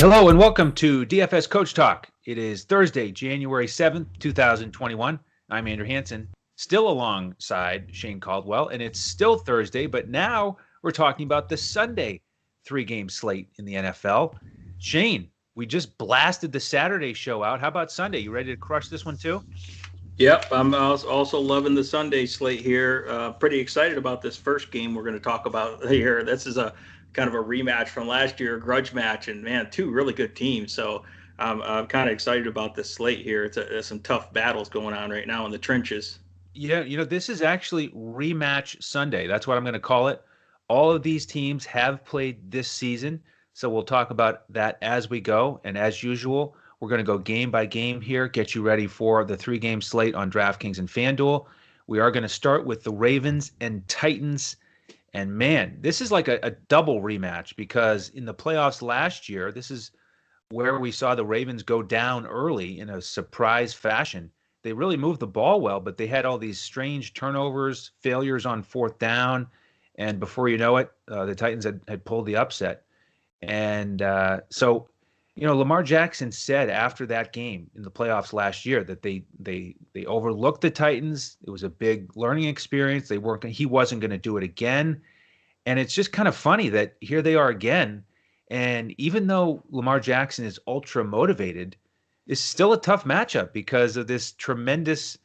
Hello and welcome to DFS Coach Talk. It is Thursday, January 7th, 2021. I'm Andrew Hansen, still alongside Shane Caldwell, and it's still Thursday, but now we're talking about the Sunday three-game slate in the NFL. Shane, we just blasted the Saturday show out. How about Sunday? You ready to crush this one too? Yep, I'm also loving the Sunday slate here. Pretty excited about this first game we're going to talk about here. This is a kind of a rematch from last year, a grudge match, and man, two really good teams. So I'm kind of excited about this slate here. There's some tough battles going on right now in the trenches. Yeah, this is actually rematch Sunday. That's what I'm going to call it. All of these teams have played this season, so we'll talk about that as we go. And as usual, we're going to go game by game here, get you ready for the three-game slate on Draftkings and Fanduel. We are going to start with the Ravens and Titans. And man, this is like a double rematch because in the playoffs last year, this is where we saw the Ravens go down early in a surprise fashion. They really moved the ball well, but they had all these strange turnovers, failures on fourth down. And before you know it, the Titans had pulled the upset. And so Lamar Jackson said after that game in the playoffs last year that they overlooked the Titans. It was a big learning experience. He wasn't going to do it again. And it's just kind of funny that here they are again. And even though Lamar Jackson is ultra motivated, it's still a tough matchup because of this tremendous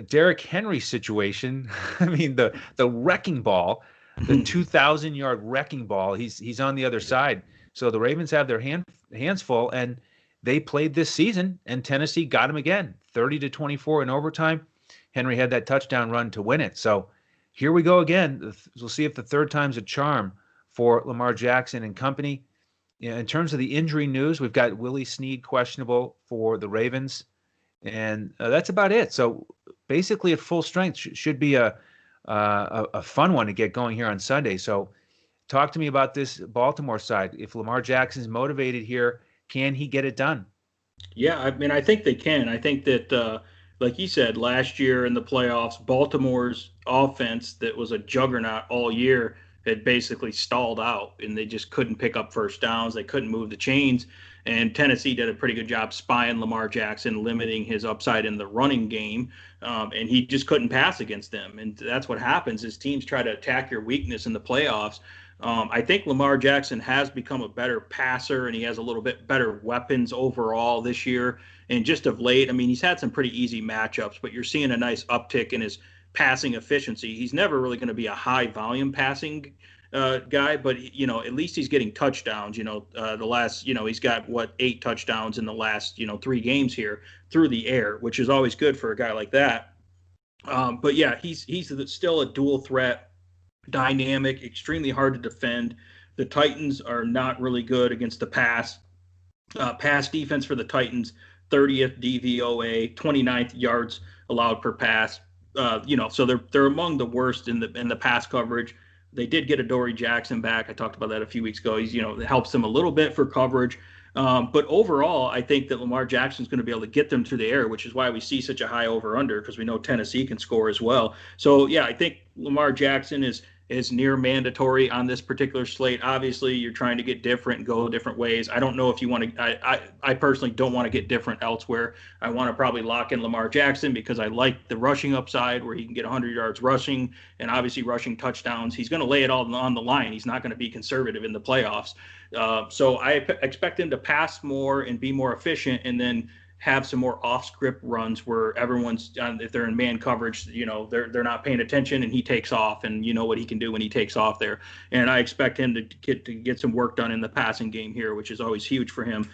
Derrick Henry situation. I mean, the wrecking ball, the 2,000-yard wrecking ball, he's on the other side. So the Ravens have their hands full, and they played this season, and Tennessee got him again, 30-24 in overtime. Henry had that touchdown run to win it. So here we go again. We'll see if the third time's a charm for Lamar Jackson and company. In terms of the injury news, we've got Willie Snead questionable for the Ravens, and that's about it. So basically at full strength should be a fun one to get going here on Sunday. So talk to me about this Baltimore side. If Lamar Jackson's motivated here, can he get it done? Yeah, I mean, I think they can. I think that, like you said, last year in the playoffs, Baltimore's offense that was a juggernaut all year had basically stalled out, and they just couldn't pick up first downs. They couldn't move the chains. And Tennessee did a pretty good job spying Lamar Jackson, limiting his upside in the running game, and he just couldn't pass against them. And that's what happens is teams try to attack your weakness in the playoffs. I think Lamar Jackson has become a better passer, and he has a little bit better weapons overall this year. And just of late, I mean, he's had some pretty easy matchups, but you're seeing a nice uptick in his passing efficiency. He's never really going to be a high volume passing guy, but at least he's getting touchdowns. The last, he's got 8 touchdowns in the last 3 games here through the air, which is always good for a guy like that. But yeah, he's still a dual threat, dynamic, extremely hard to defend. The Titans are not really good against the pass. Pass defense for the Titans, 30th DVOA, 29th yards allowed per pass. So they're among the worst in the pass coverage. They did get Adoree Jackson back. I talked about that a few weeks ago. He's, it helps them a little bit for coverage. But overall, I think that Lamar Jackson's going to be able to get them through the air, which is why we see such a high over-under, because we know Tennessee can score as well. So, yeah, I think Lamar Jackson is near mandatory on this particular slate. Obviously, you're trying to get different and go different ways. I don't know if you want to – I personally don't want to get different elsewhere. I want to probably lock in Lamar Jackson because I like the rushing upside where he can get 100 yards rushing and obviously rushing touchdowns. He's going to lay it all on the line. He's not going to be conservative in the playoffs. So I expect him to pass more and be more efficient, and then have some more off-script runs where everyone's, if they're in man coverage, they're not paying attention, and he takes off, and you know what he can do when he takes off there. And I expect him to get some work done in the passing game here, which is always huge for him.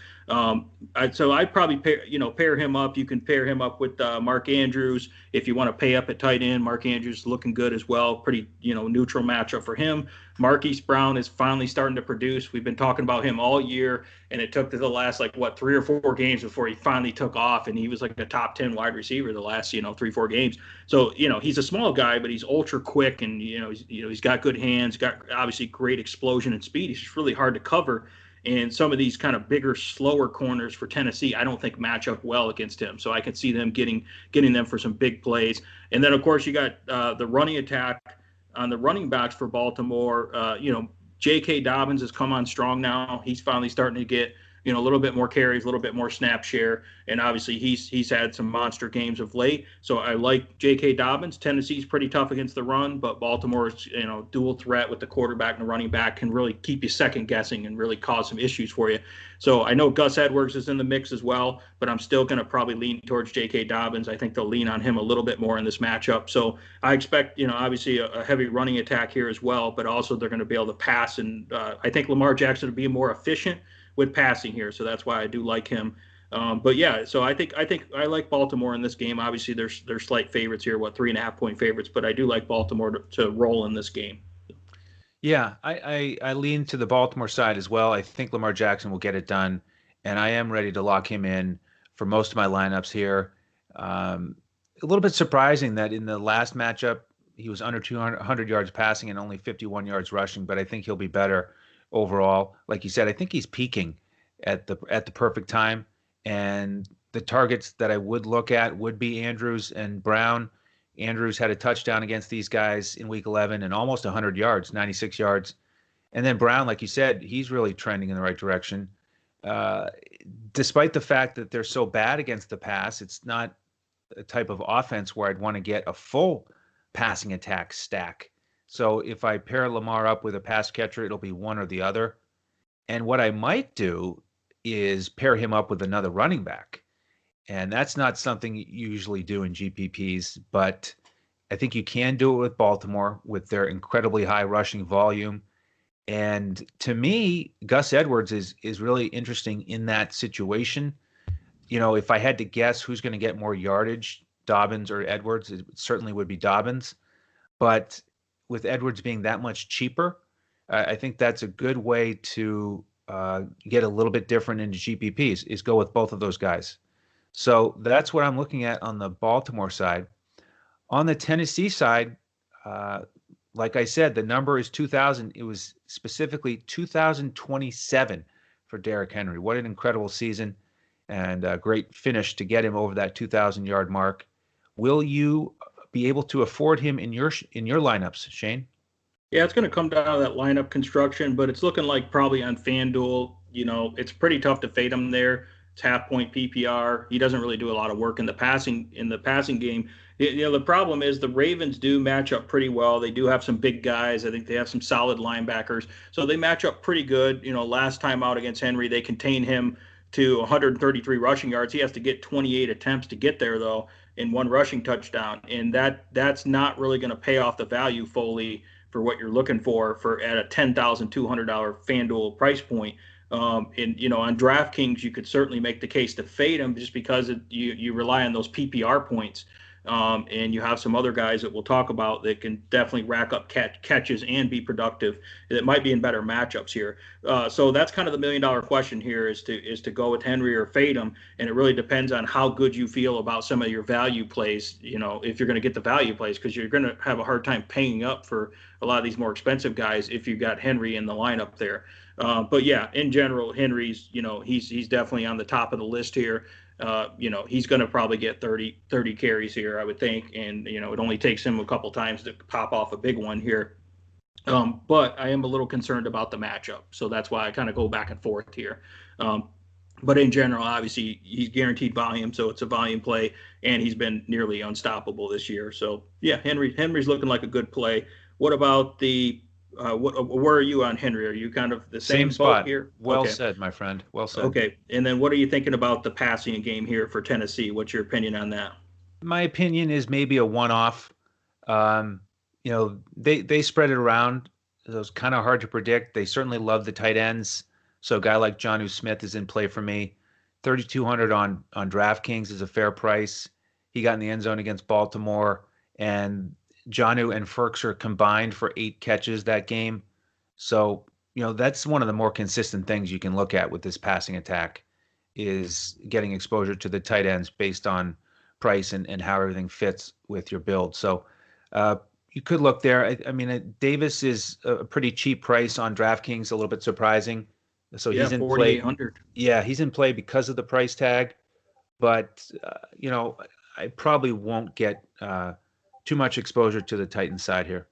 So I'd probably pair him up. You can pair him up with Mark Andrews if you want to pay up at tight end. Mark Andrews looking good as well. Pretty neutral matchup for him. Marquis Brown is finally starting to produce. We've been talking about him all year, and it took to the last 3 or 4 games before he finally took off, and he was like a top 10 wide receiver the last 3-4 games. So he's a small guy, but he's ultra quick, and he's got good hands, got obviously great explosion and speed. He's just really hard to cover. And some of these kind of bigger, slower corners for Tennessee, I don't think match up well against him. So I can see them getting them for some big plays. And then, of course, you got the running attack on the running backs for Baltimore. J.K. Dobbins has come on strong now. He's finally starting to get a little bit more carries, a little bit more snap share, and obviously he's had some monster games of late. So I like J.K. Dobbins. Tennessee's pretty tough against the run, but Baltimore's dual threat with the quarterback and the running back can really keep you second guessing and really cause some issues for you. So I know Gus Edwards is in the mix as well, but I'm still going to probably lean towards J.K. Dobbins. I think they'll lean on him a little bit more in this matchup. So I expect, obviously a heavy running attack here as well, but also they're going to be able to pass. And I think Lamar Jackson will be more efficient with passing here. So that's why I do like him. But yeah, so I think I like Baltimore in this game. Obviously, they're slight favorites here, 3.5-point favorites, but I do like Baltimore to roll in this game. Yeah, I lean to the Baltimore side as well. I think Lamar Jackson will get it done, and I am ready to lock him in for most of my lineups here. A little bit surprising that in the last matchup he was under 200 yards passing and only 51 yards rushing, but I think he'll be better overall. Like you said, I think he's peaking at the perfect time, and the targets that I would look at would be Andrews and Brown. Andrews had a touchdown against these guys in week 11 and almost 100 yards, 96 yards. And then Brown, like you said, he's really trending in the right direction. Despite the fact that they're so bad against the pass, it's not a type of offense where I'd want to get a full passing attack stack. So if I pair Lamar up with a pass catcher, it'll be one or the other. And what I might do is pair him up with another running back. And that's not something you usually do in GPPs, but I think you can do it with Baltimore with their incredibly high rushing volume. And to me, Gus Edwards is really interesting in that situation. If I had to guess who's going to get more yardage, Dobbins or Edwards, it certainly would be Dobbins. But with Edwards being that much cheaper, I think that's a good way to get a little bit different into GPPs, is go with both of those guys. So that's what I'm looking at on the Baltimore side. On the Tennessee side, like I said, the number is 2,000. It was specifically 2,027 for Derrick Henry. What an incredible season and a great finish to get him over that 2,000-yard mark. Will you be able to afford him in your lineups, Shane? Yeah, it's going to come down to that lineup construction, but it's looking like probably on FanDuel, it's pretty tough to fade him there. It's half-point PPR. He doesn't really do a lot of work in the passing game. The problem is the Ravens do match up pretty well. They do have some big guys. I think they have some solid linebackers, so they match up pretty good. Last time out against Henry, they contained him to 133 rushing yards. He has to get 28 attempts to get there, though, in one rushing touchdown, and that's not really going to pay off the value fully for what you're looking for at a $10,200 FanDuel price point. And on DraftKings, you could certainly make the case to fade him just because you rely on those PPR points. And you have some other guys that we'll talk about that can definitely rack up catches and be productive. That might be in better matchups here. So that's kind of the $1 million question here is to go with Henry or fade him. And it really depends on how good you feel about some of your value plays, if you're going to get the value plays, because you're going to have a hard time paying up for a lot of these more expensive guys if you got Henry in the lineup there. But yeah, in general, Henry's, he's definitely on the top of the list here. He's going to probably get 30 carries here, I would think. And, it only takes him a couple times to pop off a big one here. But I am a little concerned about the matchup. So that's why I kind of go back and forth here. But in general, obviously, he's guaranteed volume, so it's a volume play, and he's been nearly unstoppable this year. So, yeah, Henry's looking like a good play. What about where are you on Henry? Are you kind of the same spot here? Well said, my friend. Well said. Okay. And then what are you thinking about the passing game here for Tennessee? What's your opinion on that? My opinion is maybe a one-off. They spread it around. It was kind of hard to predict. They certainly love the tight ends. So a guy like Jonnu Smith is in play for me. 3,200 on DraftKings is a fair price. He got in the end zone against Baltimore, and Jonnu and Ferkser combined for 8 catches that game. So, that's one of the more consistent things you can look at with this passing attack is getting exposure to the tight ends based on price and how everything fits with your build. So you could look there. I mean, Davis is a pretty cheap price on DraftKings, a little bit surprising. So he's in play. Yeah, he's in play because of the price tag. But, I probably won't get too much exposure to the Titans side here.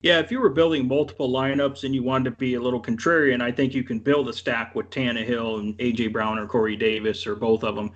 Yeah, if you were building multiple lineups and you wanted to be a little contrarian, I think you can build a stack with Tannehill and AJ Brown or Corey Davis or both of them.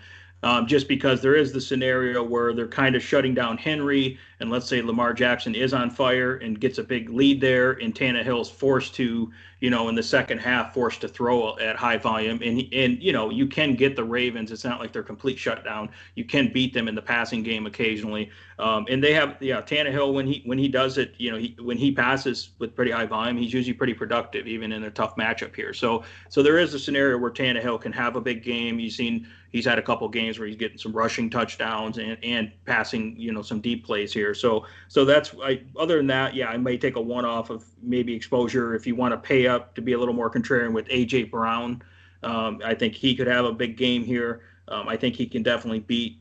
Just because there is the scenario where they're kind of shutting down Henry, and let's say Lamar Jackson is on fire and gets a big lead there, and Tannehill's forced to, in the second half, forced to throw at high volume, and you can get the Ravens. It's not like they're complete shutdown. You can beat them in the passing game occasionally. And they have, Tannehill when he does it, when he passes with pretty high volume, he's usually pretty productive, even in a tough matchup here. So there is a scenario where Tannehill can have a big game. He's had a couple games where he's getting some rushing touchdowns and passing, some deep plays here. So that's other than that, yeah, I may take a one off of maybe exposure if you want to pay up to be a little more contrarian with AJ Brown. I think he could have a big game here. I think he can definitely beat,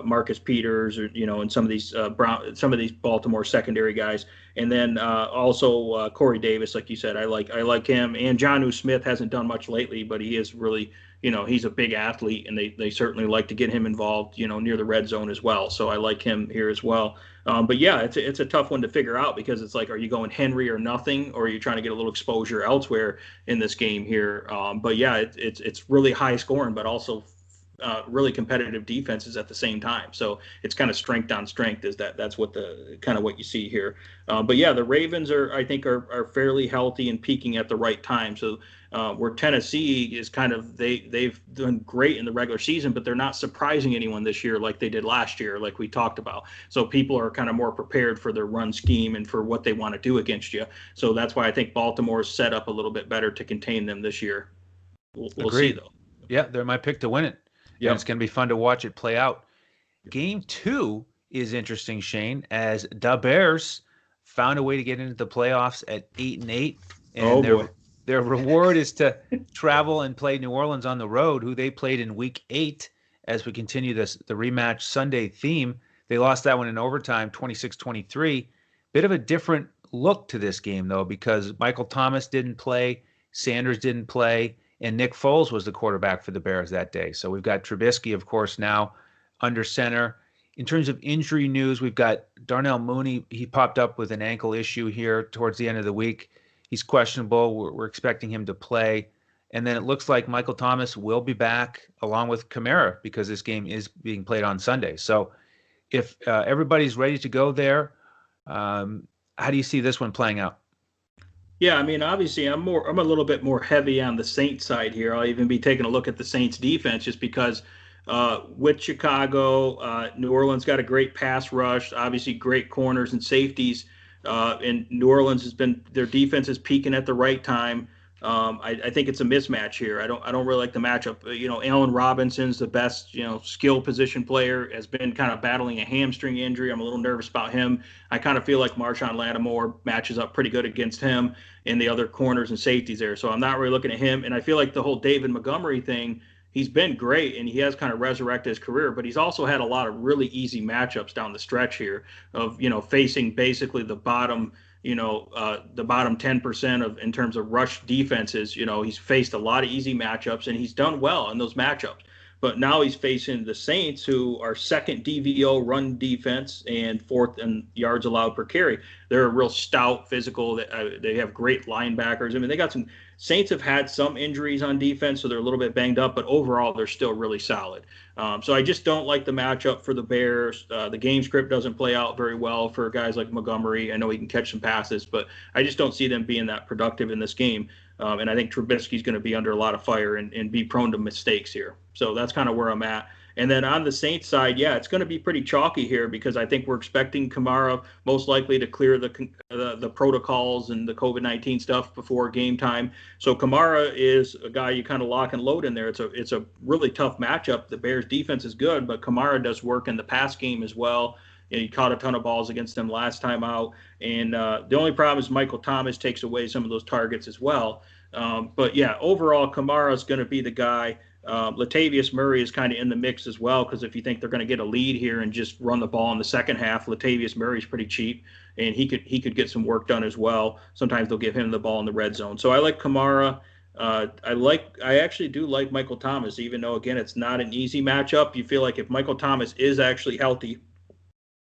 Marcus Peters or, and some of these Baltimore secondary guys. And then also Corey Davis, like you said, I like him. And Jonnu Smith hasn't done much lately, but he is really, he's a big athlete, and they certainly like to get him involved, near the red zone as well. So I like him here as well. But yeah, it's a tough one to figure out because it's like, are you going Henry or nothing, or are you trying to get a little exposure elsewhere in this game here? But yeah, it's really high scoring, but also really competitive defenses at the same time. So it's kind of strength on strength. That's what what you see here. But yeah, the Ravens I think are fairly healthy and peaking at the right time. So where Tennessee is they've done great in the regular season, but they're not surprising anyone this year like they did last year, like we talked about. So people are kind of more prepared for their run scheme and for what they want to do against you. So that's why I think Baltimore's set up a little bit better to contain them this year. We'll see though. Yeah, they're my pick to win it. Yeah, it's going to be fun to watch it play out. Game 2 is interesting, Shane, as the Bears found a way to get into the playoffs at 8-8, and their reward is to travel and play New Orleans on the road, who they played in Week 8. As we continue the rematch Sunday theme, they lost that one in overtime, 26-23. Bit of a different look to this game, though, because Michael Thomas didn't play, Sanders didn't play, and Nick Foles was the quarterback for the Bears that day. So we've got Trubisky, of course, now under center. In terms of injury news, we've got Darnell Mooney. He popped up with an ankle issue here towards the end of the week. He's questionable. We're expecting him to play. And then it looks like Michael Thomas will be back along with Kamara because this game is being played on Sunday. So if everybody's ready to go there, how do you see this one playing out? Yeah, I mean, obviously, I'm a little bit more heavy on the Saints side here. I'll even be taking a look at the Saints defense just because with Chicago, New Orleans got a great pass rush, obviously great corners and safeties, and New Orleans their defense is peaking at the right time. I think it's a mismatch here. I don't really like the matchup. Allen Robinson's the best, skill position player, has been kind of battling a hamstring injury. I'm a little nervous about him. I kind of feel like Marshawn Lattimore matches up pretty good against him and the other corners and safeties there. So I'm not really looking at him. And I feel like the whole David Montgomery thing, he's been great and he has kind of resurrected his career, but he's also had a lot of really easy matchups down the stretch here of, facing basically the bottom, the bottom 10% of in terms of rush defenses. He's faced a lot of easy matchups and he's done well in those matchups. But now he's facing the Saints, who are second DVO run defense and fourth in yards allowed per carry. They're a real stout, physical. They have great linebackers. I mean, Saints have had some injuries on defense, so they're a little bit banged up, but overall they're still really solid. So I just don't like the matchup for the Bears. The game script doesn't play out very well for guys like Montgomery. I know he can catch some passes, but I just don't see them being that productive in this game. And I think Trubisky's going to be under a lot of fire and be prone to mistakes here. So that's kind of where I'm at. And then on the Saints side, yeah, it's going to be pretty chalky here because I think we're expecting Kamara most likely to clear the protocols and the COVID-19 stuff before game time. So Kamara is a guy you kind of lock and load in there. It's a really tough matchup. The Bears defense is good, but Kamara does work in the pass game as well. He caught a ton of balls against them last time out. And the only problem is Michael Thomas takes away some of those targets as well. But yeah, overall, Kamara is going to be the guy. Latavius Murray is kind of in the mix as well, because if you think they're going to get a lead here and just run the ball in the second half, Latavius Murray is pretty cheap, and he could get some work done as well. Sometimes they'll give him the ball in the red zone. So I like Kamara. I actually do like Michael Thomas, even though, again, it's not an easy matchup. You feel like if Michael Thomas is actually healthy,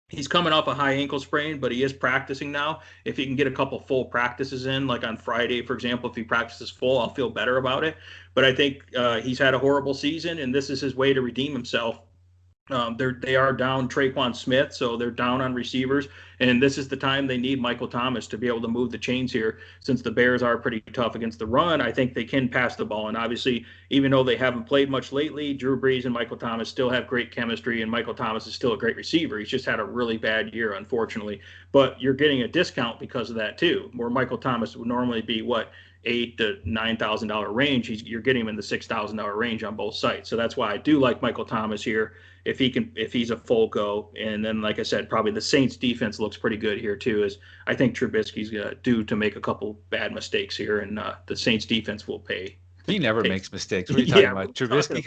He's coming off a high ankle sprain, but he is practicing now. If he can get a couple full practices in, like on Friday, for example, if he practices full, I'll feel better about it. But I think he's had a horrible season, and this is his way to redeem himself. They are down Traquan Smith, so they're down on receivers, and this is the time they need Michael Thomas to be able to move the chains here. Since the Bears are pretty tough against the run, I think they can pass the ball. And obviously, even though they haven't played much lately, Drew Brees and Michael Thomas still have great chemistry, and Michael Thomas is still a great receiver. He's just had a really bad year, unfortunately. But you're getting a discount because of that too, where Michael Thomas would normally be what, $8,000 to $9,000 range. You're getting him in the $6,000 range on both sides. So that's why I do like Michael Thomas here if he's a full go. And then, like I said, probably the Saints defense looks pretty good here too. As I think Trubisky's due to make a couple bad mistakes here, and the Saints defense will pay. He never makes mistakes. What are you talking about, Trubisky?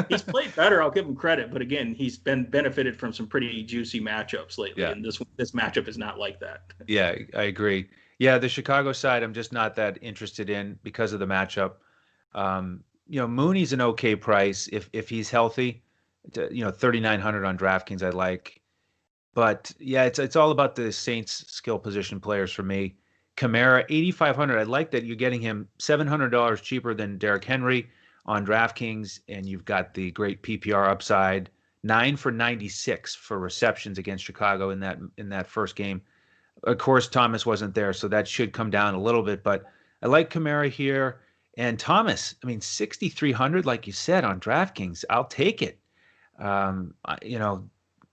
He's played better. I'll give him credit, but again, he's been benefited from some pretty juicy matchups lately, and this matchup is not like that. Yeah, I agree. Yeah, the Chicago side, I'm just not that interested in because of the matchup. Mooney's an okay price if he's healthy. 3,900 on DraftKings I like. But yeah, it's all about the Saints skill position players for me. Kamara, 8,500. I like that you're getting him $700 cheaper than Derrick Henry on DraftKings, and you've got the great PPR upside. 9 for 96 for receptions against Chicago in that first game. Of course, Thomas wasn't there, so that should come down a little bit. But I like Kamara here. And Thomas, 6,300, like you said, on DraftKings. I'll take it.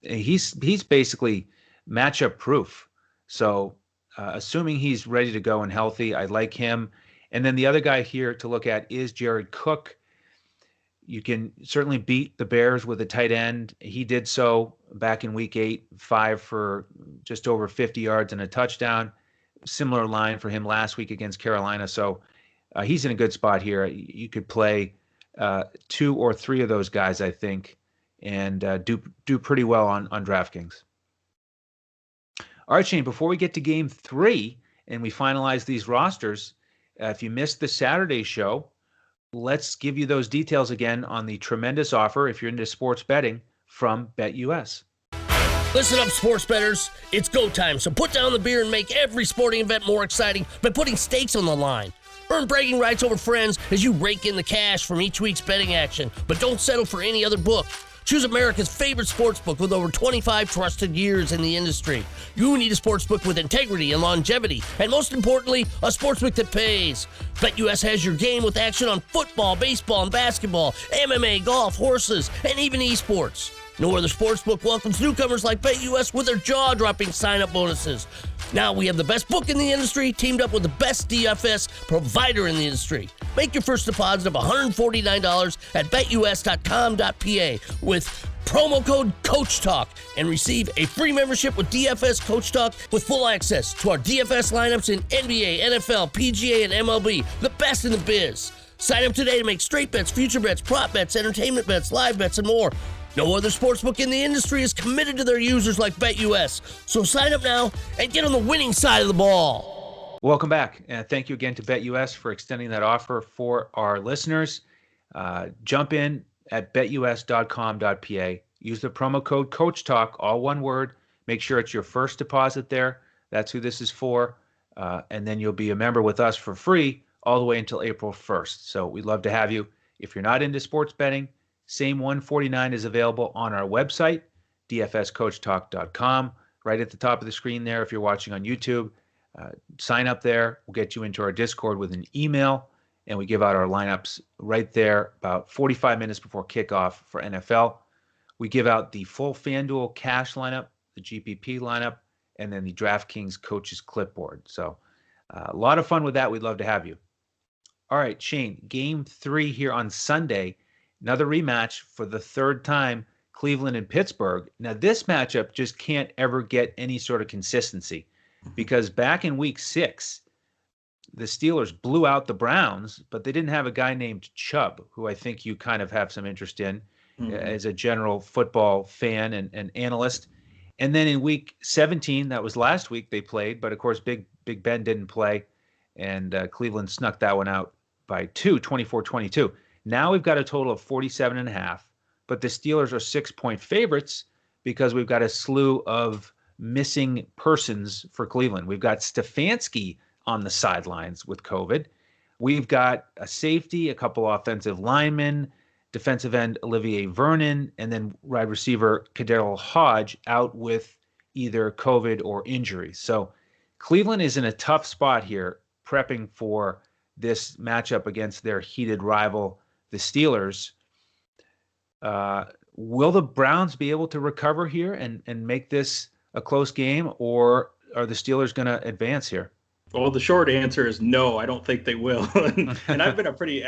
He's basically matchup proof. So assuming he's ready to go and healthy, I like him. And then the other guy here to look at is Jared Cook. You can certainly beat the Bears with a tight end. He did so back in week 8, 5 for just over 50 yards and a touchdown. Similar line for him last week against Carolina. So he's in a good spot here. You could play 2 or 3 of those guys, I think, and do pretty well on DraftKings. All right, Shane, before we get to game 3 and we finalize these rosters, if you missed the Saturday show, let's give you those details again on the tremendous offer, if you're into sports betting, from BetUS. Listen up, sports bettors. It's go time, so put down the beer and make every sporting event more exciting by putting stakes on the line. Earn bragging rights over friends as you rake in the cash from each week's betting action, but don't settle for any other book. Choose America's favorite sportsbook with over 25 trusted years in the industry. You need a sportsbook with integrity and longevity, and most importantly, a sportsbook that pays. BetUS has your game with action on football, baseball, and basketball, MMA, golf, horses, and even esports. No other sportsbook welcomes newcomers like BetUS with their jaw-dropping sign-up bonuses. Now we have the best book in the industry teamed up with the best DFS provider in the industry. Make your first deposit of $149 at betus.com.pa with promo code CoachTalk and receive a free membership with DFS Coach Talk with full access to our DFS lineups in NBA, NFL, PGA, and MLB, the best in the biz. Sign up today to make straight bets, future bets, prop bets, entertainment bets, live bets, and more. No other sportsbook in the industry is committed to their users like BetUS. So sign up now and get on the winning side of the ball. Welcome back. And thank you again to BetUS for extending that offer for our listeners. Jump in at betus.com.pa. Use the promo code CoachTalk, all one word. Make sure it's your first deposit there. That's who this is for. And then you'll be a member with us for free all the way until April 1st. So we'd love to have you. If you're not into sports betting, same $149 is available on our website, dfscoachtalk.com. Right at the top of the screen there, if you're watching on YouTube, sign up there. We'll get you into our Discord with an email, and we give out our lineups right there about 45 minutes before kickoff for NFL. We give out the full FanDuel cash lineup, the GPP lineup, and then the DraftKings coaches clipboard. So a lot of fun with that. We'd love to have you. All right, Shane, game 3 here on Sunday. Another rematch for the third time, Cleveland and Pittsburgh. Now, this matchup just can't ever get any sort of consistency because back in week 6, the Steelers blew out the Browns, but they didn't have a guy named Chubb, who I think you kind of have some interest in as a general football fan and analyst. And then in week 17, that was last week they played, but of course Big Ben didn't play, and Cleveland snuck that one out by 24-22. Now we've got a total of 47.5, but the Steelers are 6-point favorites, because we've got a slew of missing persons for Cleveland. We've got Stefanski on the sidelines with COVID. We've got a safety, a couple offensive linemen, defensive end Olivier Vernon, and then wide receiver Kadarius Hodge out with either COVID or injury. So Cleveland is in a tough spot here, prepping for this matchup against their heated rival, the Steelers. Will the Browns be able to recover here and make this a close game, or are the Steelers going to advance here? Well, the short answer is no. I don't think they will. And I've been a pretty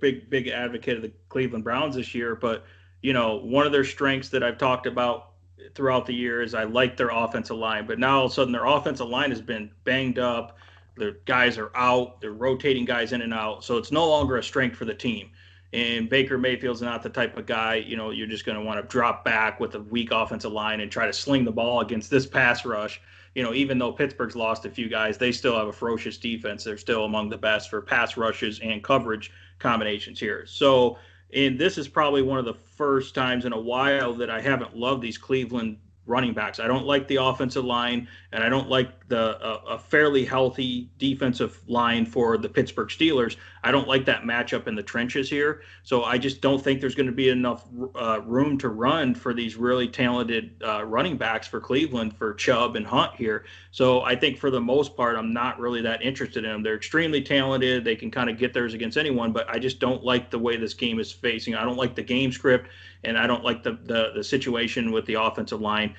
big advocate of the Cleveland Browns this year. But, one of their strengths that I've talked about throughout the year is I like their offensive line. But now all of a sudden their offensive line has been banged up. Their guys are out. They're rotating guys in and out. So it's no longer a strength for the team. And Baker Mayfield's not the type of guy, you're just going to want to drop back with a weak offensive line and try to sling the ball against this pass rush. Even though Pittsburgh's lost a few guys, they still have a ferocious defense. They're still among the best for pass rushes and coverage combinations here. So, and this is probably one of the first times in a while that I haven't loved these Cleveland running backs. I don't like the offensive line, and I don't like a fairly healthy defensive line for the Pittsburgh Steelers. I don't like that matchup in the trenches here. So I just don't think there's going to be enough room to run for these really talented running backs for Cleveland, for Chubb and Hunt here. So I think for the most part, I'm not really that interested in them. They're extremely talented. They can kind of get theirs against anyone, but I just don't like the way this game is facing. I don't like the game script, and I don't like the situation with the offensive line.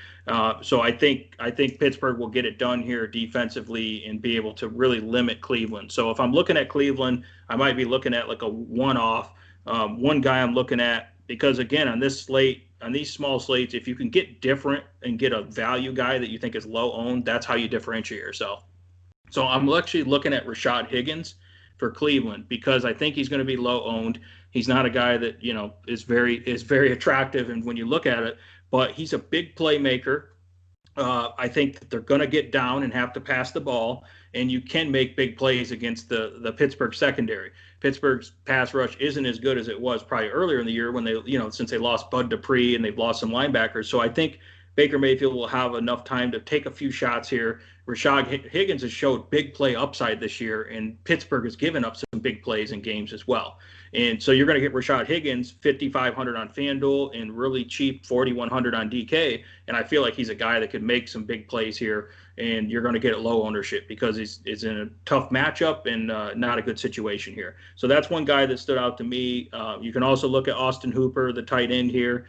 So I think Pittsburgh will get it done here defensively and be able to really limit Cleveland. So if I'm looking at Cleveland, I might be looking at like a one-off. One guy I'm looking at, because again, on this slate, on these small slates, if you can get different and get a value guy that you think is low owned, that's how you differentiate yourself. So I'm actually looking at Rashad Higgins for Cleveland, because I think he's going to be low owned. He's not a guy that, is very attractive, and when you look at it, but he's a big playmaker. I think that they're going to get down and have to pass the ball, and you can make big plays against the Pittsburgh secondary. Pittsburgh's pass rush isn't as good as it was probably earlier in the year when they, since they lost Bud Dupree and they've lost some linebackers. So I think Baker Mayfield will have enough time to take a few shots here. Rashad Higgins has showed big play upside this year, and Pittsburgh has given up some big plays in games as well. And so you're going to get Rashad Higgins 5,500 on FanDuel and really cheap 4,100 on DK. And I feel like he's a guy that could make some big plays here, and you're going to get it low ownership because he's in a tough matchup and not a good situation here. So that's one guy that stood out to me. You can also look at Austin Hooper, the tight end here.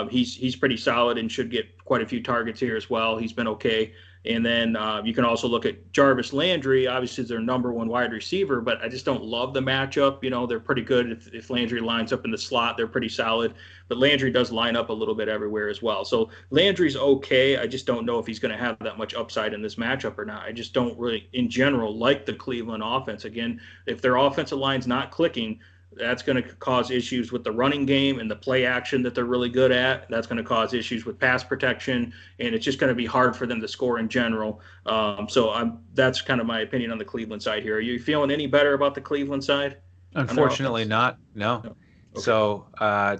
He's pretty solid and should get quite a few targets here as well. He's been okay. And then you can also look at Jarvis Landry. Obviously, it's their number one wide receiver, but I just don't love the matchup. They're pretty good. If Landry lines up in the slot, they're pretty solid. But Landry does line up a little bit everywhere as well. So Landry's okay. I just don't know if he's going to have that much upside in this matchup or not. I just don't really, in general, like the Cleveland offense. Again, if their offensive line's not clicking, that's going to cause issues with the running game and the play action that they're really good at. That's going to cause issues with pass protection, and it's just going to be hard for them to score in general. That's kind of my opinion on the Cleveland side here. Are you feeling any better about the Cleveland side? Unfortunately not. No. Okay. So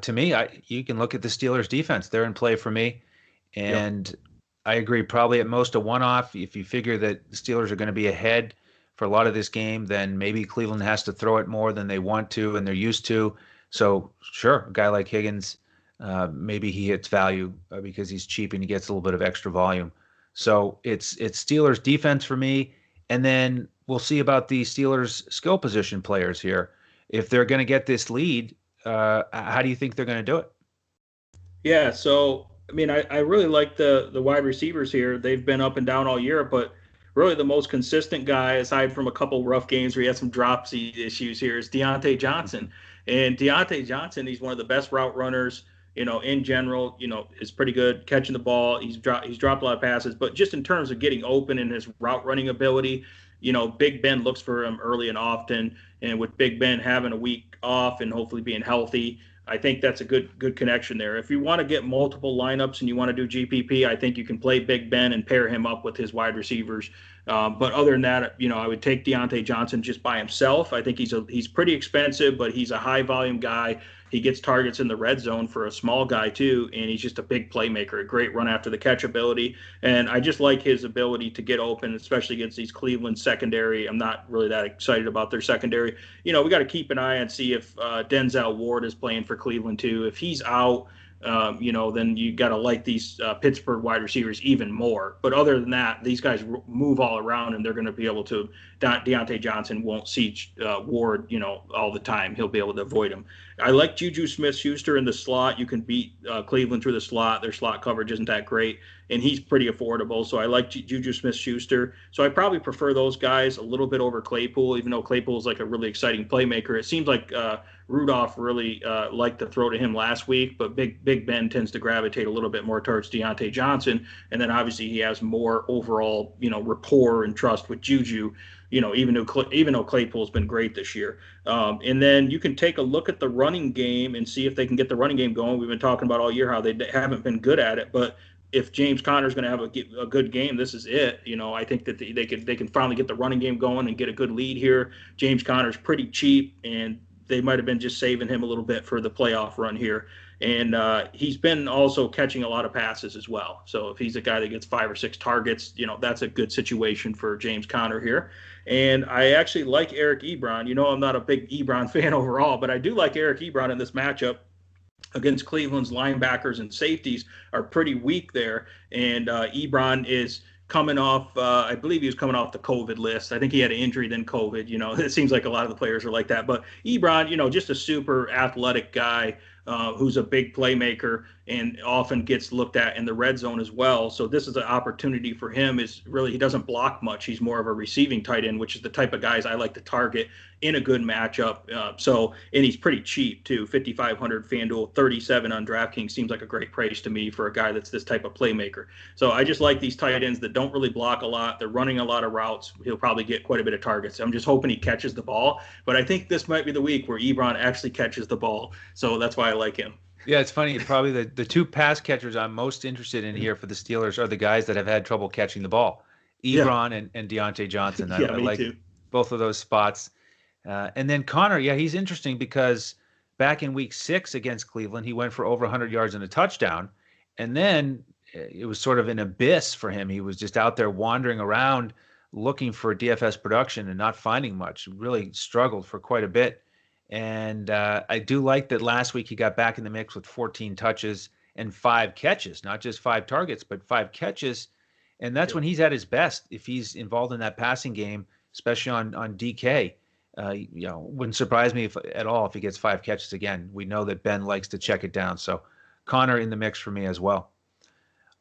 to me, you can look at the Steelers defense. They're in play for me. And yep. I agree, probably at most a one-off. If you figure that the Steelers are going to be ahead for a lot of this game, then maybe Cleveland has to throw it more than they want to and they're used to. So sure, a guy like Higgins, maybe he hits value because he's cheap and he gets a little bit of extra volume. So it's Steelers defense for me. And then we'll see about the Steelers skill position players here. If they're going to get this lead, how do you think they're going to do it? Yeah, so I mean, I really like the wide receivers here. They've been up and down all year, but really the most consistent guy, aside from a couple rough games where he had some dropsy issues here, is Deontay Johnson. And Deontay Johnson, he's one of the best route runners, in general, is pretty good catching the ball. He's dropped a lot of passes, but just in terms of getting open and his route running ability, Big Ben looks for him early and often. And with Big Ben having a week off and hopefully being healthy, I think that's a good connection there. If you want to get multiple lineups and you want to do GPP, I think you can play Big Ben and pair him up with his wide receivers. But other than that, I would take Deontay Johnson just by himself. I think he's pretty expensive, but he's a high volume guy. He gets targets in the red zone for a small guy too, and he's just a big playmaker, a great run after the catch ability. And I just like his ability to get open, especially against these Cleveland secondary. I'm not really that excited about their secondary. We got to keep an eye and see if Denzel Ward is playing for Cleveland too. If he's out, then you got to like these Pittsburgh wide receivers even more. But other than that, these guys move all around, and they're going to be able to. Deontay Johnson won't see Ward, all the time. He'll be able to avoid him. I like Juju Smith-Schuster in the slot. You can beat Cleveland through the slot. Their slot coverage isn't that great, and he's pretty affordable. So I like Juju Smith-Schuster. So I probably prefer those guys a little bit over Claypool, even though Claypool is like a really exciting playmaker. It seems like Rudolph really liked to throw to him last week, but Big Ben tends to gravitate a little bit more towards Deontay Johnson, and then obviously he has more overall, rapport and trust with Juju. Even though Claypool's been great this year. And then you can take a look at the running game and see if they can get the running game going. We've been talking about all year how they haven't been good at it, but if James Conner's going to have a good game, this is it. I think that they can finally get the running game going and get a good lead here. James Conner's pretty cheap, and they might have been just saving him a little bit for the playoff run here. And he's been also catching a lot of passes as well. So if he's a guy that gets 5 or 6 targets, that's a good situation for James Conner here. And I actually like Eric Ebron. I'm not a big Ebron fan overall, but I do like Eric Ebron in this matchup against Cleveland's linebackers and safeties are pretty weak there. And Ebron is coming off, I believe he was coming off the COVID list. I think he had an injury, then COVID. It seems like a lot of the players are like that. But Ebron, just a super athletic guy who's a big playmaker and often gets looked at in the red zone as well. So this is an opportunity for him. Is really, he doesn't block much. He's more of a receiving tight end, which is the type of guys I like to target in a good matchup. And he's pretty cheap too. 5,500 FanDuel, 37 on DraftKings seems like a great price to me for a guy that's this type of playmaker. So I just like these tight ends that don't really block a lot. They're running a lot of routes. He'll probably get quite a bit of targets. I'm just hoping he catches the ball, but I think this might be the week where Ebron actually catches the ball. So that's why I like him. Yeah, it's funny. Probably the 2 pass catchers I'm most interested in here for the Steelers are the guys that have had trouble catching the ball, Ebron and Deontay Johnson. I like too. Both of those spots. And then Conner, he's interesting because back in week 6 against Cleveland, he went for over 100 yards and a touchdown. And then it was sort of an abyss for him. He was just out there wandering around looking for DFS production and not finding much. Really struggled for quite a bit. And I do like that last week he got back in the mix with 14 touches and 5 catches, not just 5 targets, but 5 catches. And that's when he's at his best. If he's involved in that passing game, especially on DK, wouldn't surprise me at all if he gets 5 catches again. We know that Ben likes to check it down. So Conner in the mix for me as well.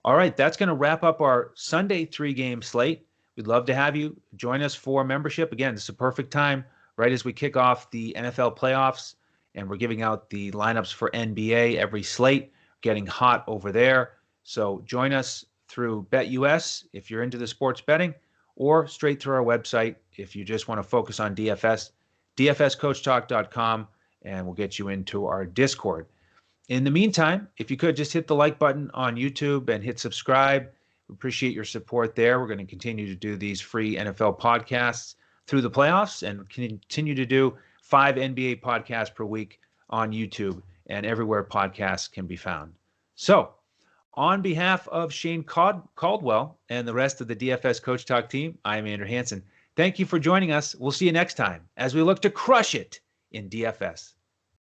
All right, that's going to wrap up our Sunday 3-game slate. We'd love to have you join us for membership. Again, this is a perfect time right as we kick off the NFL playoffs, and we're giving out the lineups for NBA every slate, getting hot over there. So join us through BetUS if you're into the sports betting, or straight through our website if you just want to focus on DFS, dfscoachtalk.com, and we'll get you into our Discord. In the meantime, if you could just hit the like button on YouTube and hit subscribe. We appreciate your support there. We're going to continue to do these free NFL podcasts through the playoffs and continue to do 5 NBA podcasts per week on YouTube and everywhere podcasts can be found. So on behalf of Shane Caldwell and the rest of the DFS Coach Talk team, I'm Andrew Hansen. Thank you for joining us. We'll see you next time as we look to crush it in DFS.